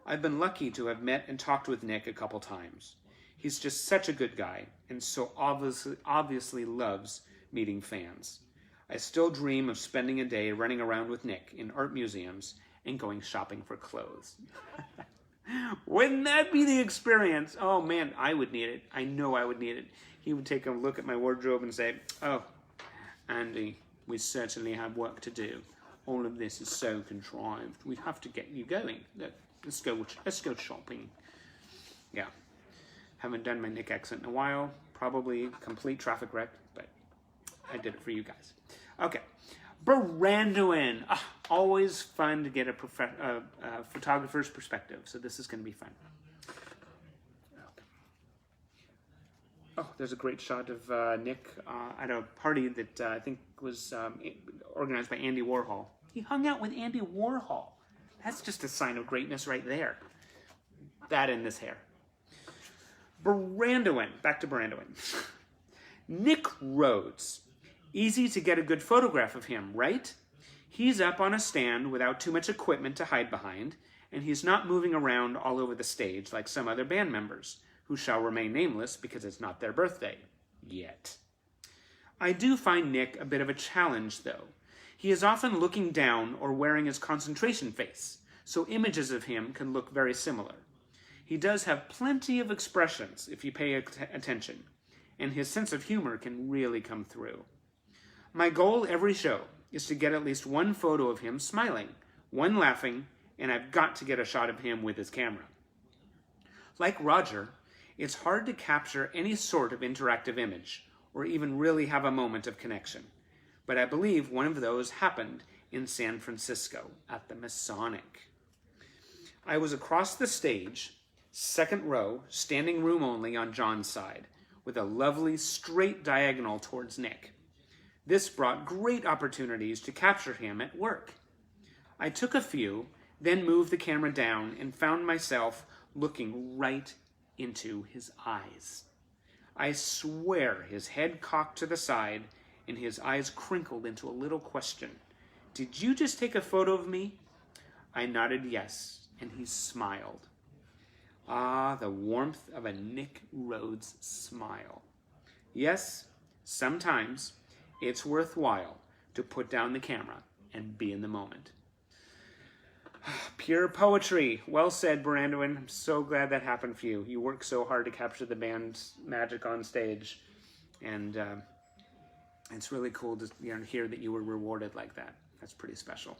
I've been lucky to have met and talked with Nick a couple times. He's just such a good guy, and so obviously loves meeting fans. I still dream of spending a day running around with Nick in art museums and going shopping for clothes. Wouldn't that be the experience? Oh man, I would need it. I know I would need it. He would take a look at my wardrobe and say, "Oh, Andy, we certainly have work to do. All of this is so contrived. We have to get you going. Let's go shopping." Yeah. Haven't done my Nick accent in a while. Probably complete traffic wreck, but I did it for you guys. Okay. Branduin. Always fun to get a photographer's perspective, so this is going to be fun. Okay. Oh, there's a great shot of Nick at a party that I think was organized by Andy Warhol. He hung out with Andy Warhol. That's just a sign of greatness right there. That and this hair. Branduin. Back to Branduin. Nick Rhodes. Easy to get a good photograph of him, right? He's up on a stand without too much equipment to hide behind, and he's not moving around all over the stage like some other band members, who shall remain nameless because it's not their birthday. Yet. I do find Nick a bit of a challenge, though. He is often looking down or wearing his concentration face, so images of him can look very similar. He does have plenty of expressions if you pay attention, and his sense of humor can really come through. My goal every show is to get at least one photo of him smiling, one laughing, and I've got to get a shot of him with his camera. Like Roger, it's hard to capture any sort of interactive image, or even really have a moment of connection. But I believe one of those happened in San Francisco at the Masonic. I was across the stage, second row, standing room only on John's side, with a lovely straight diagonal towards Nick. This brought great opportunities to capture him at work. I took a few, then moved the camera down and found myself looking right into his eyes. I swear his head cocked to the side and his eyes crinkled into a little question. "Did you just take a photo of me?" I nodded yes, and he smiled. Ah, the warmth of a Nick Rhodes smile. Yes, sometimes it's worthwhile to put down the camera and be in the moment. Pure poetry. Well said, Brandon. I'm so glad that happened for you. You worked so hard to capture the band's magic on stage, and it's really cool to hear that you were rewarded like that. That's pretty special.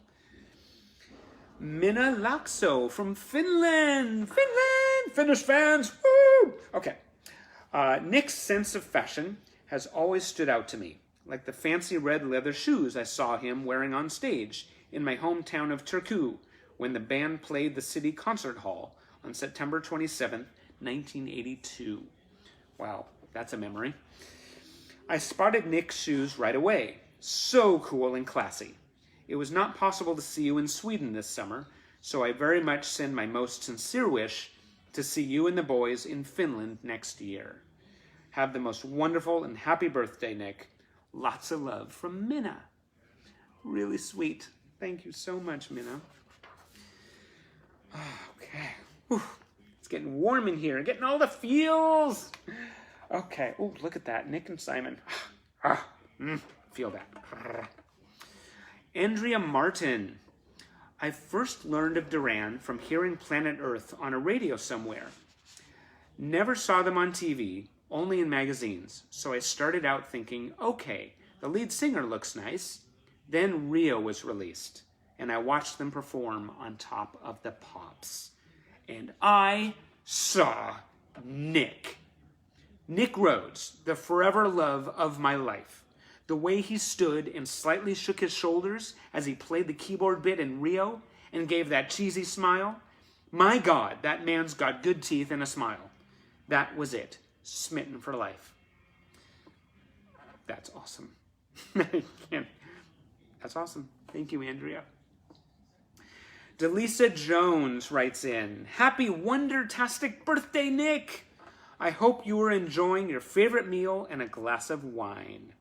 Minna Laakso from Finland. Finnish fans. Woo! Okay. Nick's sense of fashion has always stood out to me, like the fancy red leather shoes I saw him wearing on stage in my hometown of Turku when the band played the City Concert Hall on September 27th, 1982. Wow, that's a memory. I spotted Nick's shoes right away. So cool and classy. It was not possible to see you in Sweden this summer, so I very much send my most sincere wish to see you and the boys in Finland next year. Have the most wonderful and happy birthday, Nick. Lots of love from Minna. Really sweet. Thank you so much, Minna. Okay. Whew. It's getting warm in here. Getting all the feels. Okay. Oh, look at that. Nick and Simon. Feel that. Andrea Martin. I first learned of Duran from hearing Planet Earth on a radio somewhere. Never saw them on TV, only in magazines, so I started out thinking, okay, the lead singer looks nice. Then Rio was released, and I watched them perform on Top of the Pops. And I saw Nick. Nick Rhodes, the forever love of my life. The way he stood and slightly shook his shoulders as he played the keyboard bit in Rio and gave that cheesy smile. My God, that man's got good teeth and a smile. That was it. Smitten for life. That's awesome. That's awesome. Thank you, Andrea. Delisa Jones writes in, Happy Wondertastic birthday, Nick! I hope you are enjoying your favorite meal and a glass of wine.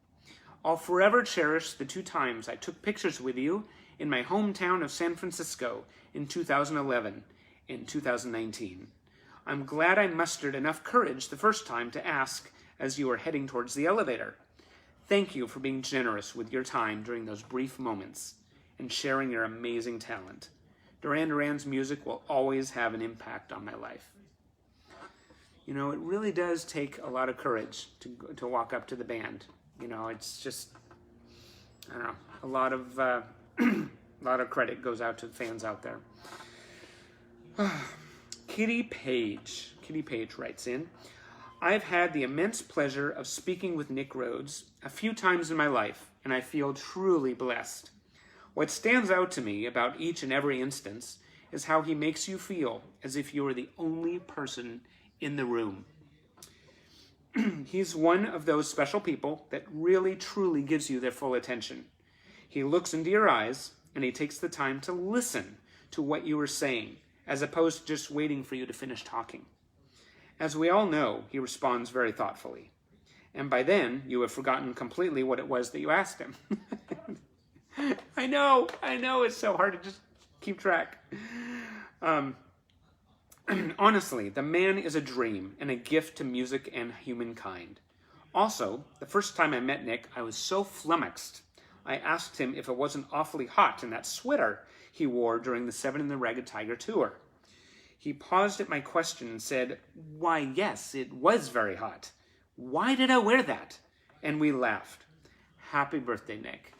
I'll forever cherish the 2 times I took pictures with you in my hometown of San Francisco in 2011 and 2019. I'm glad I mustered enough courage the first time to ask as you were heading towards the elevator. Thank you for being generous with your time during those brief moments and sharing your amazing talent. Duran Duran's music will always have an impact on my life. You know, it really does take a lot of courage to walk up to the band. You know, it's just, I don't know, a lot of credit goes out to the fans out there. Kitty Page writes in, I've had the immense pleasure of speaking with Nick Rhodes a few times in my life, and I feel truly blessed. What stands out to me about each and every instance is how he makes you feel as if you were the only person in the room. He's one of those special people that really, truly gives you their full attention. He looks into your eyes, and he takes the time to listen to what you are saying, as opposed to just waiting for you to finish talking. As we all know, he responds very thoughtfully. And by then, you have forgotten completely what it was that you asked him. I know, it's so hard to just keep track. Honestly, the man is a dream and a gift to music and humankind. Also, the first time I met Nick, I was so flummoxed. I asked him if it wasn't awfully hot in that sweater he wore during the Seven and the Ragged Tiger tour. He paused at my question and said, Why, yes, it was very hot. Why did I wear that? And we laughed. Happy birthday, Nick.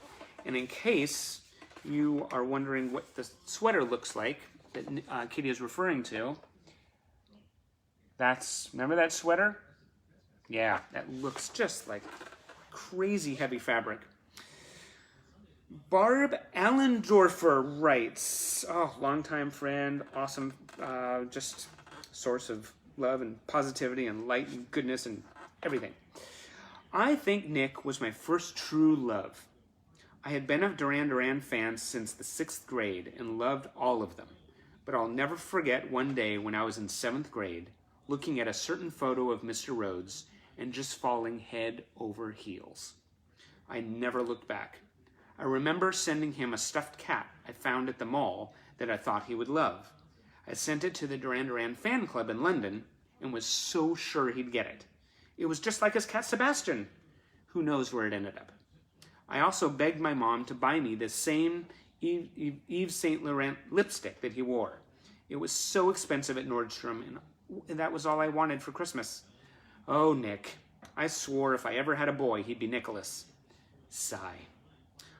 And in case you are wondering what the sweater looks like that Kitty is referring to, remember that sweater? Yeah, that looks just like crazy heavy fabric. Barb Allendorfer writes, longtime friend, awesome, just source of love and positivity and light and goodness and everything. I think Nick was my first true love. I had been a Duran Duran fan since the 6th grade and loved all of them. But I'll never forget one day when I was in 7th grade, looking at a certain photo of Mr. Rhodes and just falling head over heels. I never looked back. I remember sending him a stuffed cat I found at the mall that I thought he would love. I sent it to the Duran Duran fan club in London and was so sure he'd get it. It was just like his cat Sebastian. Who knows where it ended up? I also begged my mom to buy me this same Yves Saint Laurent lipstick that he wore. It was so expensive at Nordstrom, and that was all I wanted for Christmas. Oh, Nick. I swore if I ever had a boy, he'd be Nicholas. Sigh.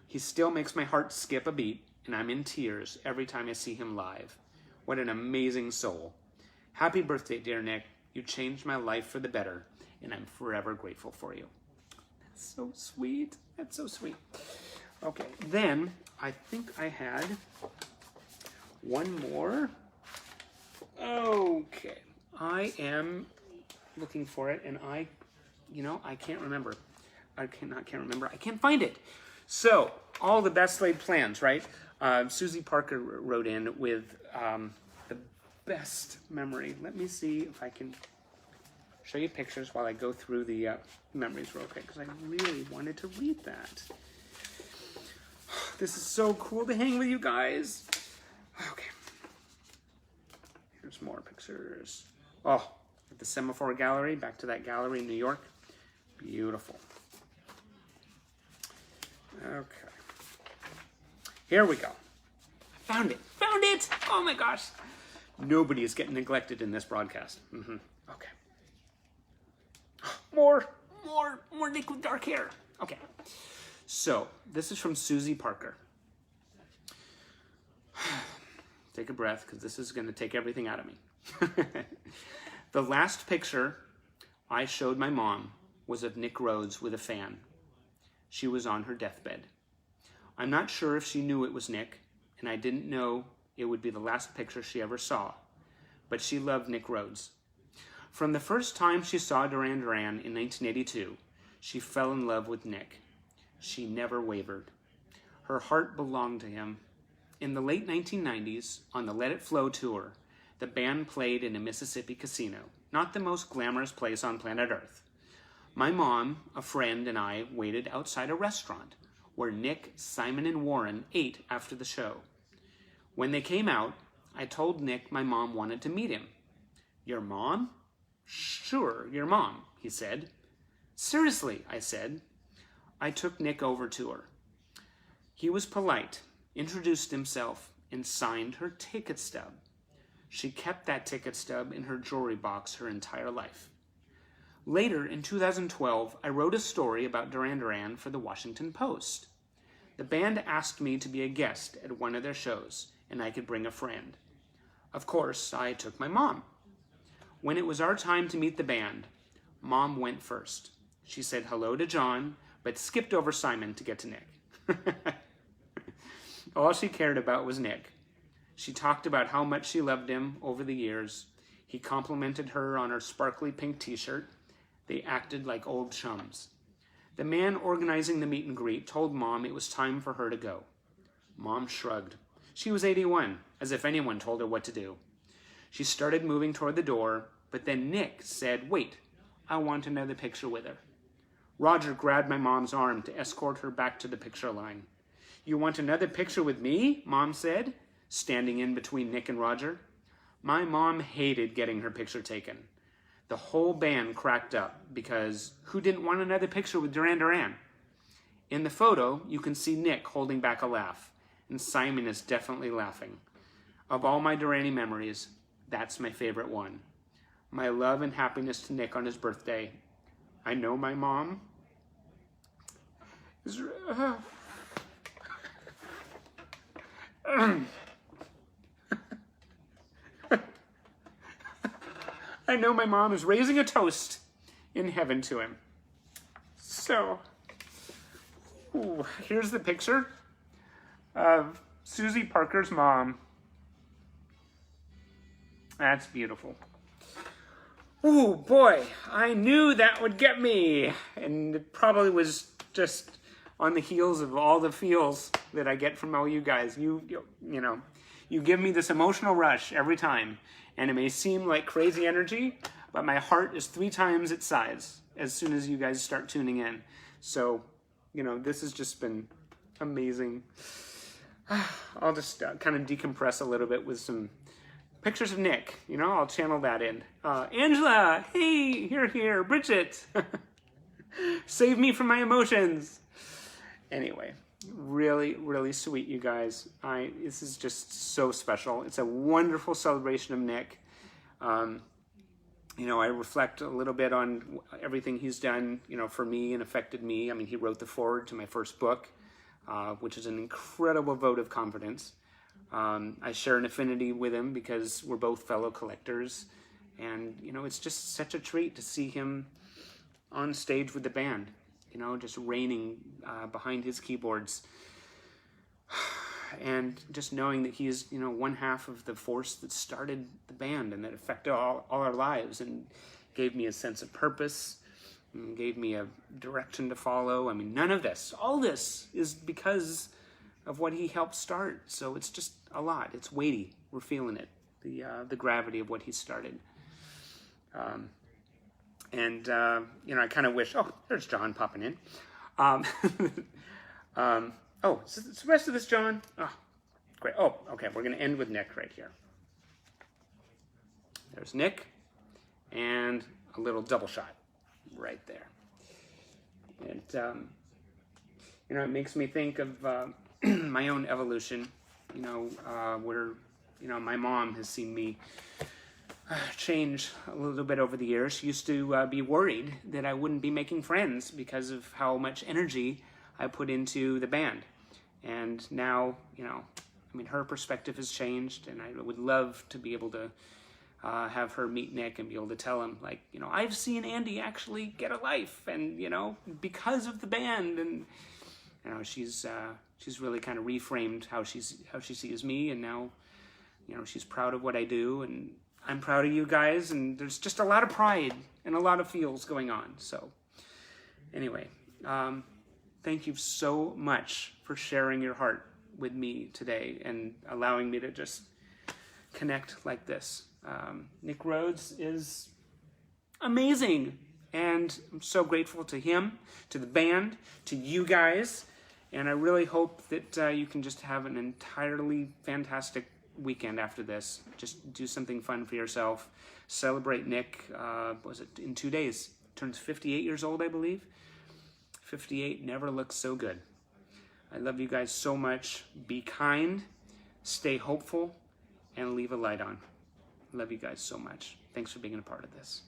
He still makes my heart skip a beat, and I'm in tears every time I see him live. What an amazing soul. Happy birthday, dear Nick. You changed my life for the better, and I'm forever grateful for you. That's so sweet. That's so sweet. Okay, then I think I had one more. Okay, I am looking for it, and I can't remember. I can't remember. I can't find it. So, all the best laid plans, right? Susie Parker wrote in with the best memory. Let me see if I can show you pictures while I go through the memories real quick, because I really wanted to read that. This is so cool to hang with you guys. Okay. Here's more pictures. Oh, at the Semaphore Gallery, back to that gallery in New York. Beautiful. Okay. Here we go. Found it. Found it! Oh my gosh. Nobody is getting neglected in this broadcast. Okay. More Nick with dark hair. Okay. So, this is from Susie Parker. Take a breath, because this is going to take everything out of me. The last picture I showed my mom was of Nick Rhodes with a fan. She was on her deathbed. I'm not sure if she knew it was Nick, and I didn't know it would be the last picture she ever saw, but she loved Nick Rhodes. From the first time she saw Duran Duran in 1982, she fell in love with Nick. She never wavered. Her heart belonged to him. In the late 1990s, on the Let It Flow tour, the band played in a Mississippi casino, not the most glamorous place on planet Earth. My mom, a friend, and I waited outside a restaurant where Nick, Simon, and Warren ate after the show. When they came out, I told Nick my mom wanted to meet him. Your mom? Sure, your mom, he said. Seriously, I said. I took Nick over to her. He was polite, introduced himself, and signed her ticket stub. She kept that ticket stub in her jewelry box her entire life. Later, in 2012, I wrote a story about Duran Duran for the Washington Post. The band asked me to be a guest at one of their shows, and I could bring a friend. Of course, I took my mom. When it was our time to meet the band, Mom went first. She said hello to John, but skipped over Simon to get to Nick. All she cared about was Nick. She talked about how much she loved him over the years. He complimented her on her sparkly pink t-shirt. They acted like old chums. The man organizing the meet and greet told Mom it was time for her to go. Mom shrugged. She was 81, as if anyone told her what to do. She started moving toward the door, but then Nick said, "Wait, I want another picture with her." Roger grabbed my mom's arm to escort her back to the picture line. "You want another picture with me?" Mom said, standing in between Nick and Roger. My mom hated getting her picture taken. The whole band cracked up because who didn't want another picture with Duran Duran? In the photo, you can see Nick holding back a laugh, and Simon is definitely laughing. Of all my Duranie memories, that's my favorite one. My love and happiness to Nick on his birthday. I know my mom is... I know my mom is raising a toast in heaven to him. So, here's the picture of Susie Parker's mom. That's beautiful. Ooh, boy, I knew that would get me. And it probably was just on the heels of all the feels that I get from all you guys. You know, you give me this emotional rush every time. And it may seem like crazy energy, but my heart is 3 times its size as soon as you guys start tuning in. So, you know, this has just been amazing. I'll just kind of decompress a little bit with some pictures of Nick, you know, I'll channel that in. Angela, hey, here, Bridget. Save me from my emotions. Anyway, really, really sweet, you guys. This is just so special. It's a wonderful celebration of Nick. You know, I reflect a little bit on everything he's done, you know, for me and affected me. I mean, he wrote the foreword to my first book, which is an incredible vote of confidence. I share an affinity with him because we're both fellow collectors. And, you know, it's just such a treat to see him on stage with the band, you know, just reigning behind his keyboards. And just knowing that he's, you know, one half of the force that started the band and that affected all our lives and gave me a sense of purpose and gave me a direction to follow. I mean, none of this, all this is because of what he helped start. So it's just a lot. It's weighty. We're feeling it, the gravity of what he started. You know, I kind of wish, oh, there's John popping in. Oh, so the rest of this, John? Oh, great. Oh, okay, we're going to end with Nick right here. There's Nick, and a little double shot right there. And, you know, it makes me think of my own evolution, you know, where, you know, my mom has seen me change a little bit over the years. She used to be worried that I wouldn't be making friends because of how much energy I put into the band. And now, you know, I mean, her perspective has changed, and I would love to be able to have her meet Nick and be able to tell him, like, you know, I've seen Andy actually get a life, and, you know, because of the band. And, you know, she's really kind of reframed how she sees me, and now, you know, she's proud of what I do, and I'm proud of you guys, and there's just a lot of pride and a lot of feels going on. So anyway, thank you so much for sharing your heart with me today and allowing me to just connect like this. Nick Rhodes is amazing, and I'm so grateful to him, to the band, to you guys, and I really hope that you can just have an entirely fantastic weekend after this. Just do something fun for yourself. Celebrate Nick, was it in 2 days? Turns 58 years old, I believe. 58 never looks so good. I love you guys so much. Be kind, stay hopeful, and leave a light on. Love you guys so much. Thanks for being a part of this.